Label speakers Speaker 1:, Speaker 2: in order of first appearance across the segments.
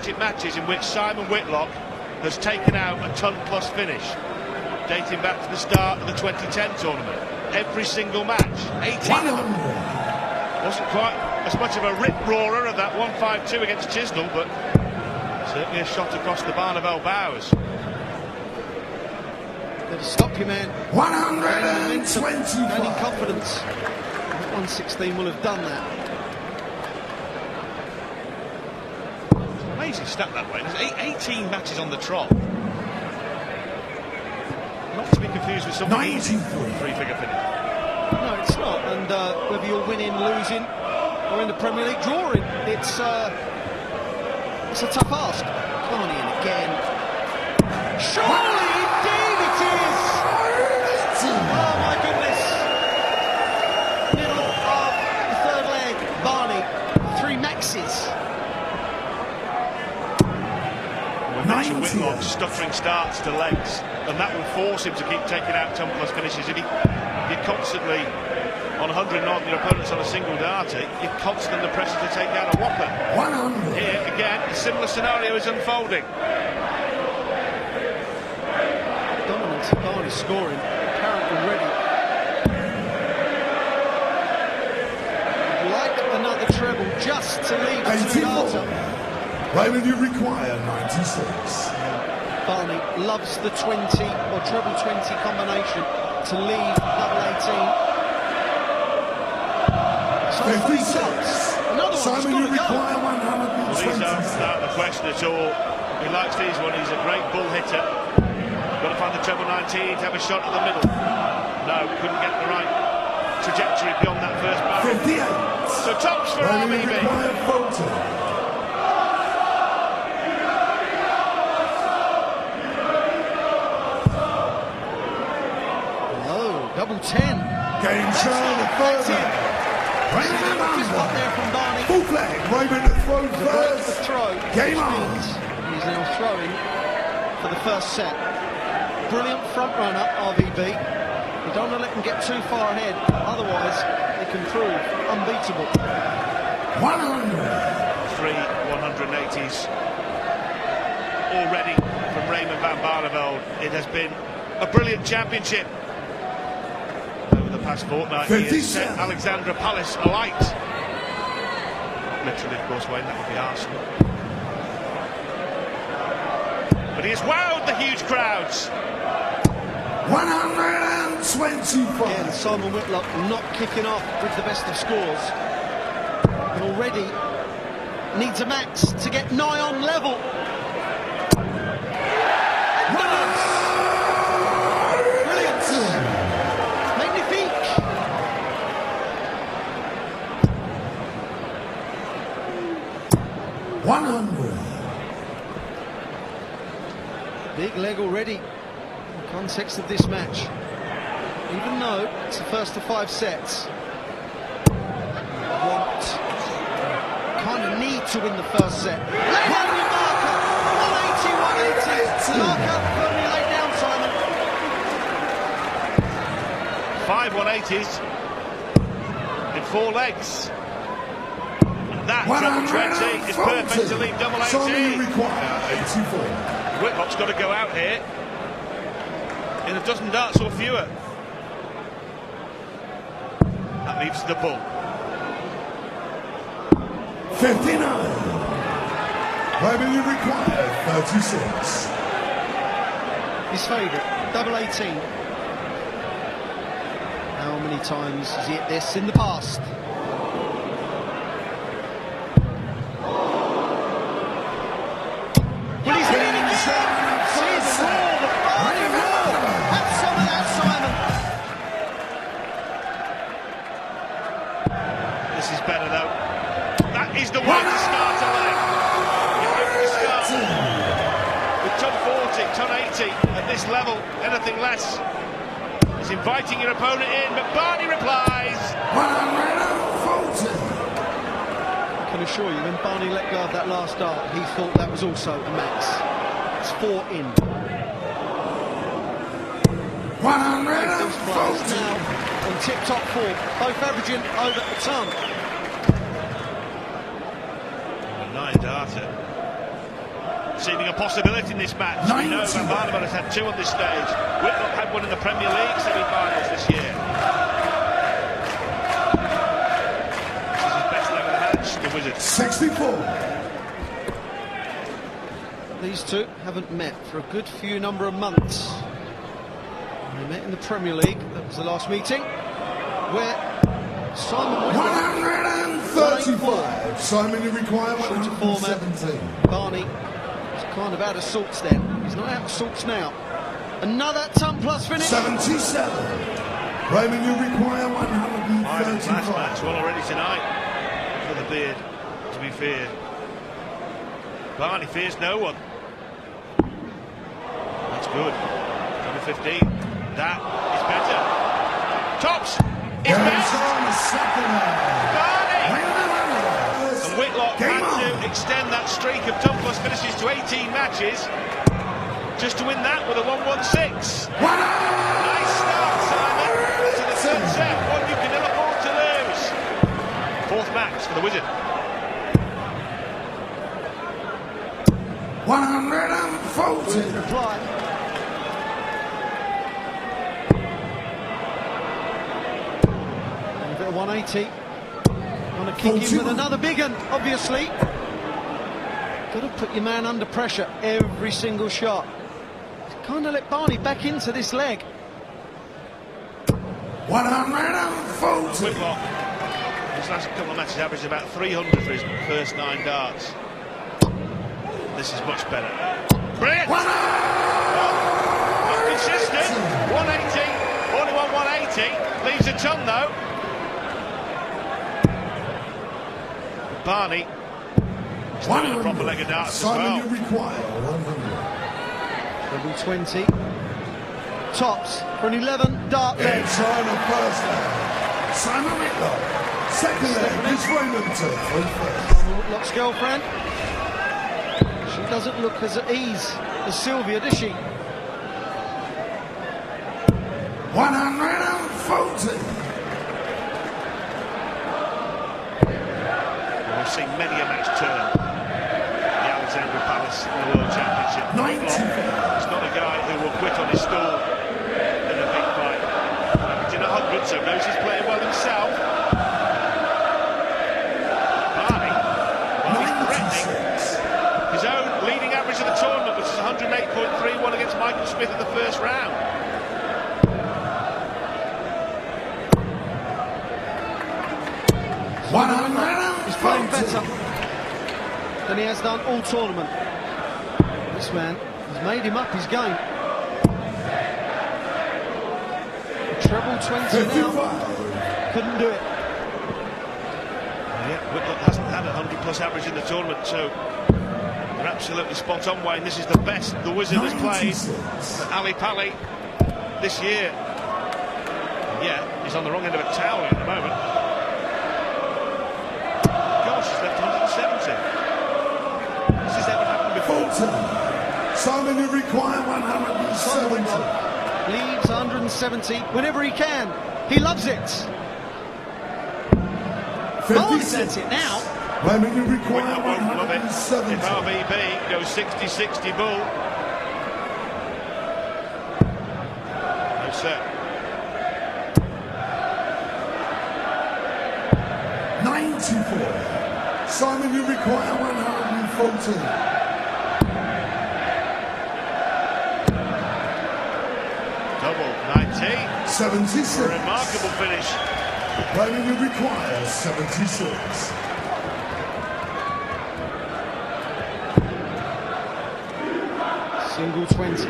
Speaker 1: championship matches in which Simon Whitlock has taken out a ton-plus finish, dating back to the start of the 2010 tournament. Every single match, 18 of them. Wasn't quite as much of a rip-roarer of that 1-5-2 against Chisnall, but certainly a shot across the Barneveld bows.
Speaker 2: Better stop your man.
Speaker 3: 120.
Speaker 2: Gaining confidence. 116 will have done that.
Speaker 1: Amazing stat that way. There's 18 matches on the trot. Not to be confused with something easy. Three-figure finish.
Speaker 2: No, it's not. And whether you're winning, losing, or in the Premier League drawing, it's a tough ask. Barney in again. Surely, indeed it is! Oh my goodness! Middle of the third leg, Barney, 3 maxes.
Speaker 1: Whitlock stuttering starts to legs, and that will force him to keep taking out ton-plus finishes. If you're constantly on 100 and your opponent's on a single darter, you're constantly under pressure to take down a whopper.
Speaker 3: 100.
Speaker 1: Here again, a similar scenario is unfolding.
Speaker 2: Dominance of Barney scoring, apparent already. Like another treble just to lead to Data.
Speaker 3: Raymond, you require 96.
Speaker 2: Barney loves the 20 or treble 20 combination to lead double 18. So
Speaker 3: 56.
Speaker 2: Another one's
Speaker 3: Simon, you require 120.
Speaker 1: Well, these aren't out of the question at all. He likes these ones. He's a great bull hitter. Got to find the treble 19 to have a shot at the middle. No, couldn't get the right trajectory beyond that first barrel.
Speaker 3: 58.
Speaker 1: So tops for
Speaker 3: Raymond, you
Speaker 1: RBB.
Speaker 3: require 40.
Speaker 2: Double 10.
Speaker 3: Game show, the third leg. Raymond
Speaker 2: Up there from Barney.
Speaker 3: Full flag, Raymond to throw
Speaker 2: The
Speaker 3: first.
Speaker 2: throw.
Speaker 3: Game on.
Speaker 2: He's now throwing for the first set. Brilliant front runner, RVB. You don't want to let them get too far ahead, otherwise they can prove unbeatable.
Speaker 3: 100.
Speaker 1: 3 180s already from Raymond van Barneveld. It has been a brilliant championship. Past fortnight, he has set Alexandra Palace alight. Literally, of course, Wayne, that would be Arsenal. But he has wowed the huge crowds.
Speaker 3: 125.
Speaker 2: Again, Simon Whitlock not kicking off with the best of scores. And already needs a max to get nigh on level. Big leg already in the context of this match. Even though it's the first of 5 sets. Kind of need to win the first set. Lay down your marker. 180, 180. Marker firmly laid down, Simon.
Speaker 1: 5 180s in 4 legs. And that double 20 is perfect to lead double 18.
Speaker 3: Simon require 84.
Speaker 1: Whitlock's got to go out here in a dozen darts or fewer. That leaves the bull.
Speaker 3: 59. Raymond, you require 36.
Speaker 2: His favourite, double 18. How many times has he hit this in the past?
Speaker 1: This is better though. That is the way to start a leg. You have to start with ton 40, ton 80 at this level. Anything less is inviting your opponent in, but Barney replies.
Speaker 3: 140.
Speaker 2: I can assure you, when Barney let go of that last dart, he thought that was also a max. It's 4 in.
Speaker 3: 140.
Speaker 2: Now on tip-top form, both averaging over a ton.
Speaker 1: 9 darter. seeming a possibility in this match. We know that Barneveld has had 2 on this stage. Whitlock had one in the Premier League semi-finals this year. This is his best leg of the match, the Wizard.
Speaker 3: 64.
Speaker 2: These two haven't met for a good few number of months. They met in the Premier League. That was the last meeting, where Simon Whitlock
Speaker 3: 135. Simon, you require 117.
Speaker 2: Barney was kind of out of sorts then. He's not out of sorts now. Another ton plus finish.
Speaker 3: 77. Raymond, you require 135.
Speaker 1: Last match, well already tonight for the beard to be feared. Barney fears no one. That's good. Number 15. That is better. Tops is better. Barney! And Whitlock had to extend that streak of ton plus finishes to 18 matches just to win that with a 1-1-6. Nice start, Simon, to the third set. One you can never afford to lose. 4th match for the Wizard.
Speaker 3: 140.
Speaker 2: Reply. And a bit of 180. Want to kick in with another big one, obviously. Got to put your man under pressure every single shot. Kind of let Barney back into this leg.
Speaker 3: 140.
Speaker 1: Whitlock, his last couple of matches averaged about 300 for his first 9 darts. This is much better. Brilliant! Not consistent. 180, only 180. Leaves a ton though. Barney is doing a proper leg of darts as well.
Speaker 3: Simon, you require 100.
Speaker 2: Double 20. Tops for an 11 dart leg.
Speaker 3: Inside the first leg. Simon Whitlock. Second leg is Raymond to 3-1.
Speaker 2: Whitlock's girlfriend. She doesn't look as at ease as Sylvia, does she?
Speaker 3: 140.
Speaker 1: We've seen many a match turn. The Alexandra Palace in the World Championship. Whitlock is not a guy who will quit on his stool in a big fight. Averaging 100, so knows he's playing well himself. Barney, well, he's threatening his own leading average of the tournament, which is 108.31 against Michael Smith in the first round.
Speaker 2: He's playing better than he has done all tournament. This man has made him up his game. Treble 20 now. Couldn't do it.
Speaker 1: Yeah, Whitlock hasn't had a 100+ average in the tournament, so they're absolutely spot on, Wayne. This is the best the Wizard has played at Ali Pali this year. And yeah, he's on the wrong end of a towel at the moment. Gosh, he's left 170. This has never happened before.
Speaker 3: Simon, you require 170.
Speaker 2: Leaves 170 whenever he can. He loves it. Barney sets it now.
Speaker 3: Raymond, you require
Speaker 1: Whitlock won't love it.
Speaker 3: 170.
Speaker 1: If RVB goes 60-60 bull. No set.
Speaker 3: 94. Simon, you require 140.
Speaker 1: Double 90.
Speaker 3: 76.
Speaker 1: A remarkable finish.
Speaker 3: Raymond, you require 76.
Speaker 2: Single 20.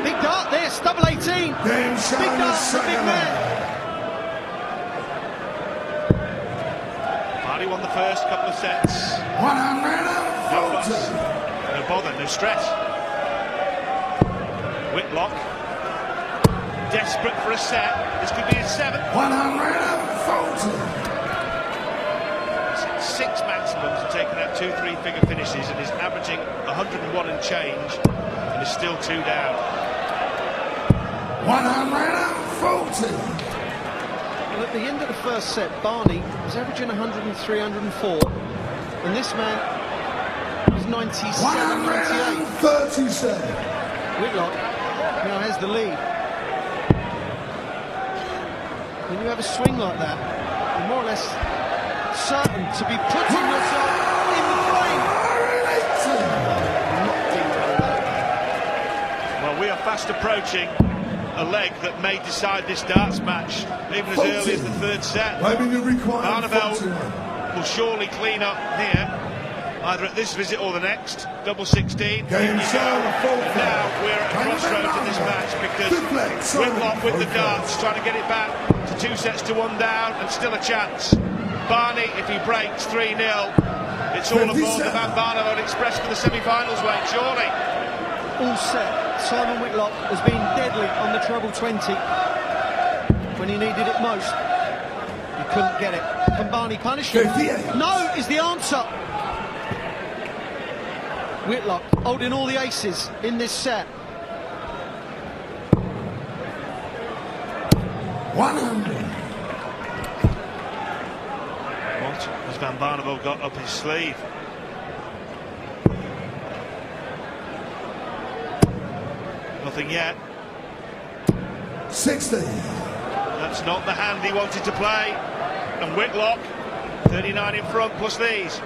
Speaker 2: Big dart there, double 18. Big dart for the big man.
Speaker 1: Barney won the first couple of sets.
Speaker 3: 140.
Speaker 1: No fuss, no bother, no stress. Whitlock, desperate for a set. This could be his 7th.
Speaker 3: 140.
Speaker 1: 6 maximums and taken out 2 3-figure finishes, and is averaging 101 and change, and is still 2 down.
Speaker 3: 140.
Speaker 2: Well, at the end of the first set, Barney was averaging 103, 104, and this man was was 97, 98.
Speaker 3: 137.
Speaker 2: Whitlock now has the lead. When you have a swing like that, you're more or less certain to be putting yourself in the frame.
Speaker 1: Well, we are fast approaching a leg that may decide this darts match, even as early as the third set. Barneveld will surely clean up here, either at this visit or the next. Double 16.
Speaker 3: Game show.
Speaker 1: Now we're at a crossroads in this match because Whitlock with the darts trying to get it back to 2 sets to 1 down and still a chance. Barney, if he breaks 3-0, it's all aboard the Van Barneveld Express for the semi-finals, Wayne, surely.
Speaker 2: All set. Simon Whitlock has been deadly on the treble 20 when he needed it most. He couldn't get it. Can Barney punish him? No is the answer. Whitlock holding all the aces in this set.
Speaker 3: 100.
Speaker 1: What has Van Barneveld got up his sleeve? Nothing yet.
Speaker 3: 60.
Speaker 1: That's not the hand he wanted to play. And Whitlock, 39 in front plus these.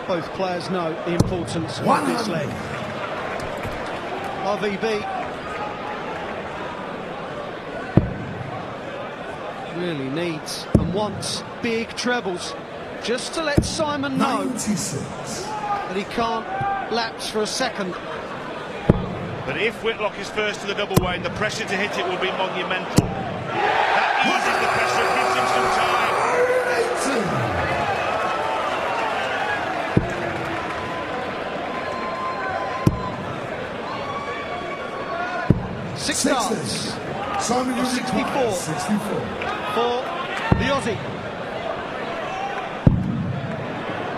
Speaker 2: Both players know the importance of this leg. RVB really needs and wants big trebles just to let Simon know
Speaker 3: 96.
Speaker 2: that he can't lapse for a second.
Speaker 1: But if Whitlock is first to the double Wayne, the pressure to hit it will be monumental. That eases the pressure and gives him some time.
Speaker 2: 6 darts.
Speaker 3: Simon, you're
Speaker 2: 64.
Speaker 3: 64.
Speaker 2: For the Aussie.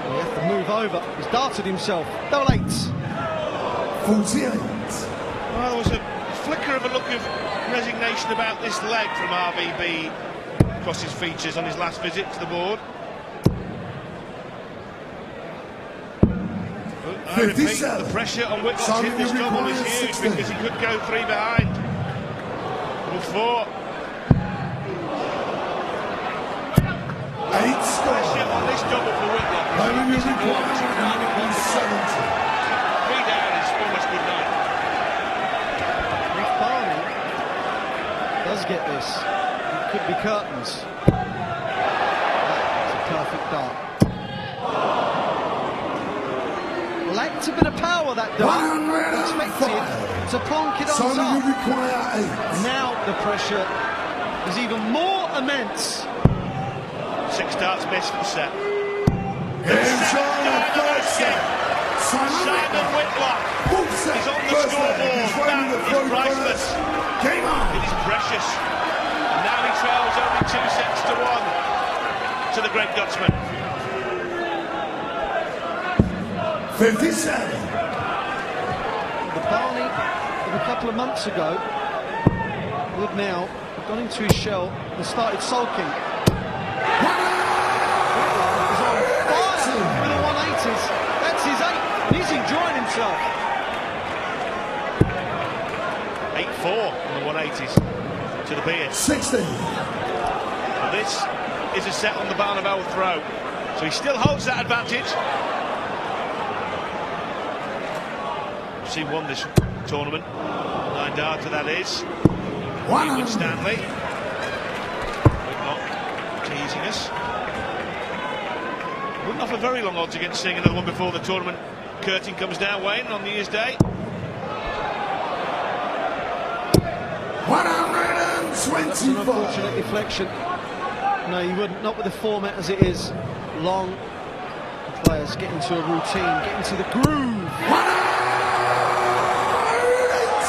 Speaker 2: He has to move over. He's darted himself. Double 8s.
Speaker 3: 48.
Speaker 1: Well, there was a flicker of a look of resignation about this leg from RVB across his features on his last visit to the board. I repeat, the pressure on Whitlock to hit this double is huge because he could go 3 behind. Double 4.
Speaker 3: 8 score.
Speaker 1: Pressure on this double for Whitlock is enormous.
Speaker 3: 170.
Speaker 1: 3 down is almost good night.
Speaker 2: If Barney does get this, it could be curtains. That's a perfect dart. Lacked a bit of power that dart. Expected to plonk it on top. Now the pressure is even more immense.
Speaker 1: 6 darts missed for the set. Simon Whitlock is on the scoreboard. That is priceless. It is precious. And now he trails only 2 sets to 1 to the great Dutchman.
Speaker 3: 57.
Speaker 2: The Barney of a couple of months ago would now have gone into his shell and started sulking. Whitlock is on fire with the 180s. That's his 8. He's enjoying himself.
Speaker 1: 8-4 on the 180s to the beard.
Speaker 3: 60.
Speaker 1: Well, this is a set on the Barneveld throw, so he still holds that advantage. He won this tournament. 9 darter that is. Ewan Stanley. Whitlock teasing us. Wouldn't offer very long odds against seeing another one before the tournament curtain comes down, Wayne, on New Year's Day.
Speaker 3: 124.
Speaker 2: That's an unfortunate deflection. No, you wouldn't. Not with the format as it is. Long. The players get into a routine, get into the groove.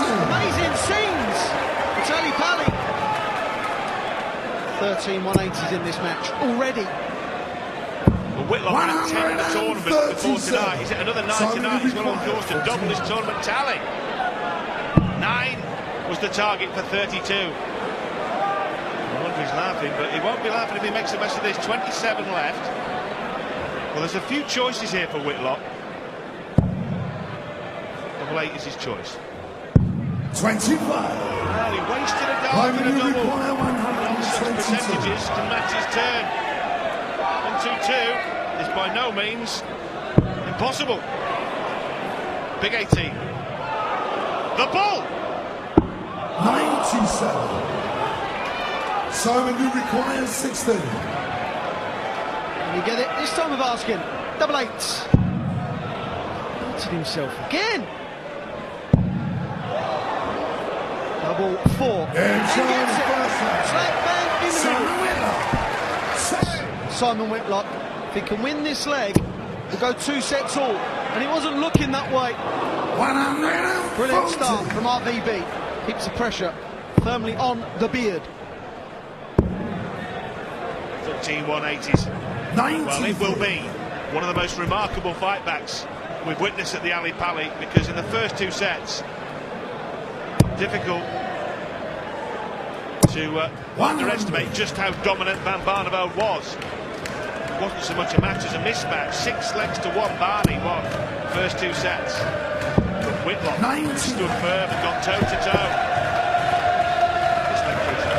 Speaker 2: Amazing scenes for Tally Pally. 13 180s in this match already.
Speaker 1: Well, Whitlock had 10 in the tournament before tonight. He's at another 9 tonight. He's well on course to double his tournament tally. 9 was the target for 32. I wonder if he's laughing, but he won't be laughing if he makes the best of this. 27 left. Well, there's a few choices here for Whitlock. Double 8 is his choice.
Speaker 3: 25.
Speaker 1: Well, he wasted a dart for a double. Nonsense percentages to match his turn. 1-2-2 is by no means impossible. Big 18. The ball!
Speaker 3: 97. Simon, you require 16.
Speaker 2: Can he get it? This time of asking. Double 8. Butted himself again. Double 4. And gets it. Slap bang in the middle. Simon Whitlock, if he can win this leg, we'll go 2 sets all. And he wasn't looking that way.
Speaker 3: 140.
Speaker 2: Brilliant start from RVB. Keeps the pressure firmly on the beard.
Speaker 1: 14 180s. Well, it will be one of the most remarkable fight backs we've witnessed at the Ali Pali, because in the first 2 sets, difficult to underestimate just how dominant Van Barneveld was. It wasn't so much a match as a mismatch. 6 legs to 1, Barney won first 2 sets. But Whitlock stood firm and got toe to toe. This leg crucial.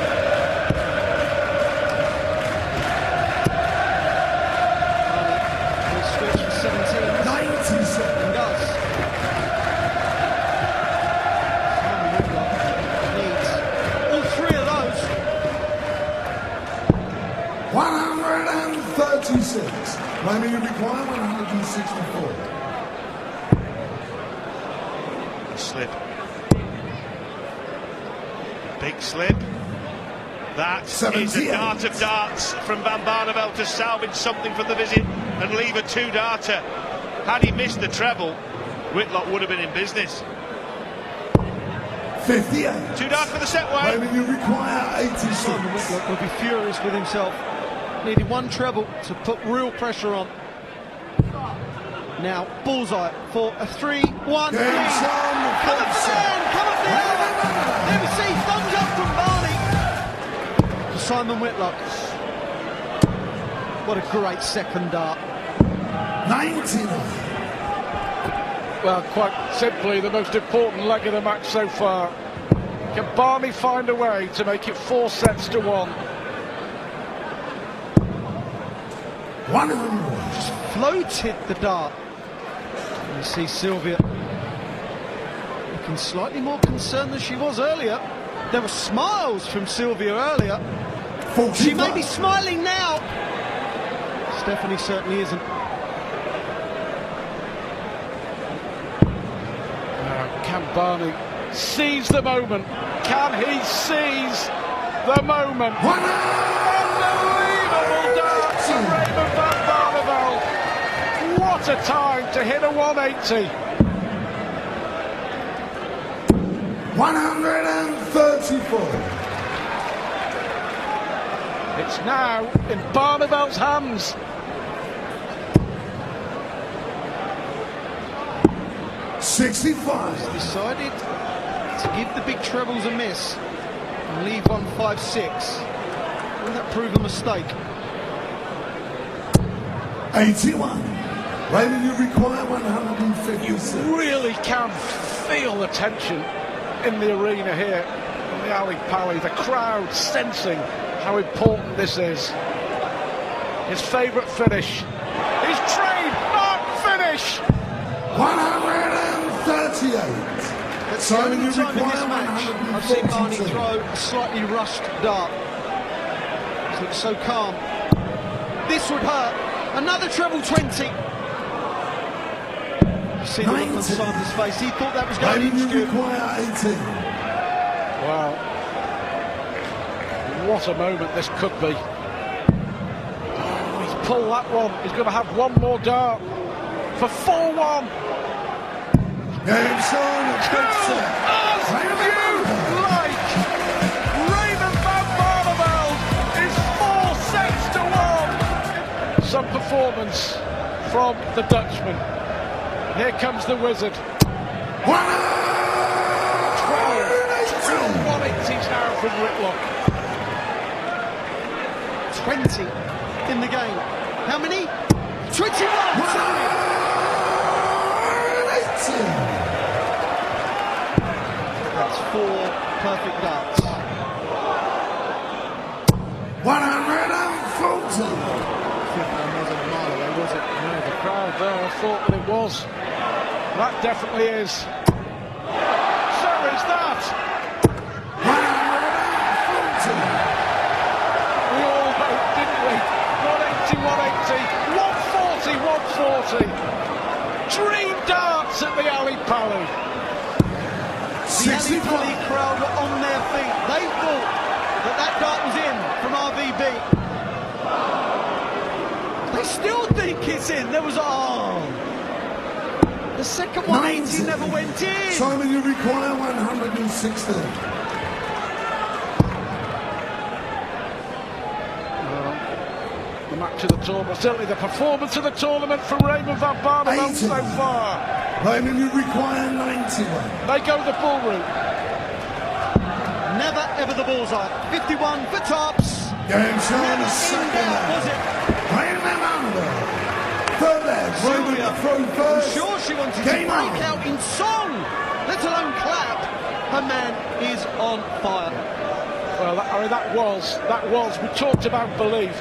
Speaker 2: He'll switch for 17.
Speaker 3: 97.
Speaker 2: Does. Simon Whitlock needs all 3 of those.
Speaker 3: 136. Claiming you require 164.
Speaker 1: Slip. Big slip. That is a dart of darts from Van Barneveld to salvage something from the visit and leave a 2-darter. Had he missed the treble, Whitlock would have been in business.
Speaker 3: 58.
Speaker 1: 2 darts for the set way.
Speaker 3: Claiming you require 86.
Speaker 2: Simon Whitlock will be furious with himself. Needed 1 treble to put real pressure on. Now, bullseye for a 3-1. Come up the end! Come up the end! There we see, thumbs up from Barney. For Simon Whitlock. What a great second dart.
Speaker 3: 99.
Speaker 4: Well, quite simply, the most important leg of the match so far. Can Barney find a way to make it 4 sets to 1?
Speaker 3: 100.
Speaker 2: Just floated the dart. And you see Sylvia looking slightly more concerned than she was earlier. There were smiles from Sylvia earlier.
Speaker 3: 45.
Speaker 2: She may be smiling now. Stephanie certainly isn't.
Speaker 4: Can Barney seize the moment? Can he seize the moment? Unbelievable dart from Raymond Van Barneveld. What a time to hit a 180.
Speaker 3: 134.
Speaker 4: It's now in Barneveld's hands.
Speaker 3: 65.
Speaker 2: Decided to give the big trebles a miss and leave 156. Will that prove a mistake?
Speaker 3: 81. Raymond, you require 156.
Speaker 4: You really can feel the tension in the arena here in the Ali Pali. The crowd sensing how important this is. His favourite finish. His trademark finish.
Speaker 3: 138. Simon, you
Speaker 2: Time in
Speaker 3: require
Speaker 2: this match, I've seen Barney
Speaker 3: 142.
Speaker 2: throw a slightly rushed dart. He looks so calm. This would hurt. Another treble 20. You see the look on Simon's face. He thought that was going
Speaker 3: Raymond,
Speaker 2: in,
Speaker 3: you
Speaker 2: Stu.
Speaker 3: require 18.
Speaker 4: Wow. What a moment this could be. Oh, he's pulled that one. He's going to have one more dart for 4-1.
Speaker 3: Game's on.
Speaker 4: As you like. Raymond Van Barneveld is 4 sets to 1. Some performance from the Dutchman. Here comes the wizard. 12 180s now from Whitlock.
Speaker 2: 20 in the game. How many? That's 4 perfect darts.
Speaker 3: 140.
Speaker 2: That wasn't a mile away, was it?
Speaker 4: No, the crowd there thought that it was. That definitely is. So is that.
Speaker 3: 140.
Speaker 4: We all hoped, didn't we? 180, 180, 140, 140. Dream darts at the Ali Pali.
Speaker 2: The Ali Pali crowd were on their feet. They thought that dart was in from RVB. They still think it's in. There was the second 180 never went in.
Speaker 3: Simon, you require 160.
Speaker 4: The match of the tournament, certainly the performance of the tournament from Raymond van Barneveld so far.
Speaker 3: Raymond, you require 91.
Speaker 4: They go the bull route.
Speaker 2: Never ever the bullseye. 51 for tops.
Speaker 3: Game shown the second
Speaker 2: Was
Speaker 3: leg.
Speaker 2: it?
Speaker 3: Raymond under. Third leg. Raymond throw
Speaker 2: I'm
Speaker 3: first.
Speaker 2: sure she wanted
Speaker 3: Game
Speaker 2: to break
Speaker 3: on.
Speaker 2: out in song, let alone clap. Her man is on fire.
Speaker 4: Well, that was. We talked about belief.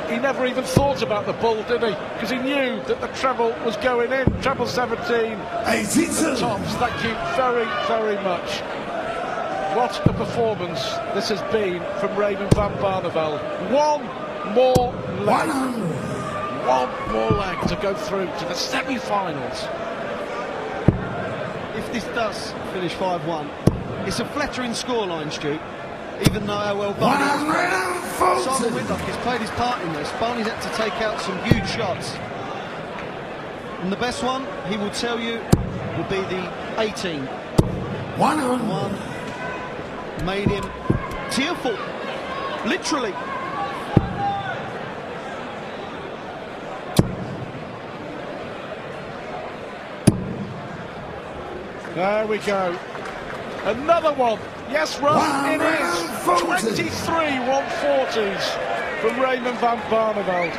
Speaker 4: He never even thought about the bull, did he? Because he knew that the treble was going in. Treble 17.
Speaker 3: 82.
Speaker 4: Tops, thank you very, very much. What a performance this has been from Raymond van Barneveld. One more leg.
Speaker 3: 100.
Speaker 4: One more leg to go through to the semi-finals.
Speaker 2: If this does finish 5-1, it's a flattering scoreline, Stu. Even though how well Simon
Speaker 3: 140.
Speaker 2: Whitlock has played his part in this. Barney's had to take out some huge shots. And the best one, he will tell you, will be the 18.
Speaker 3: 100.
Speaker 2: Made him tearful, literally.
Speaker 4: There we go. Another one. Yes, Russ, it is. 23 140s from Raymond van Barneveld.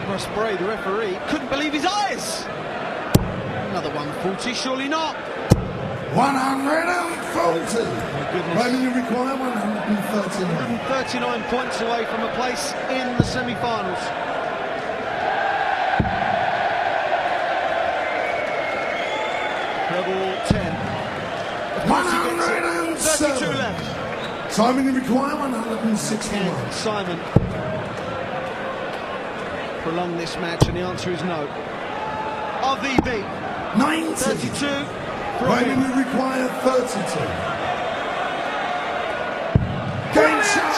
Speaker 2: Russ Bray, the referee, couldn't believe his eyes. Another 140, surely not.
Speaker 3: 140.
Speaker 2: Goodness.
Speaker 3: Raymond, you require 139.
Speaker 2: 39 points away from a place in the semi-finals. Treble 10. Of course he gets it. 32 left.
Speaker 3: Simon, you require 161.
Speaker 2: Can Simon prolong this match? And the answer is no. RVB
Speaker 3: 90.
Speaker 2: 32.
Speaker 3: Raymond, you require 32. Game shot.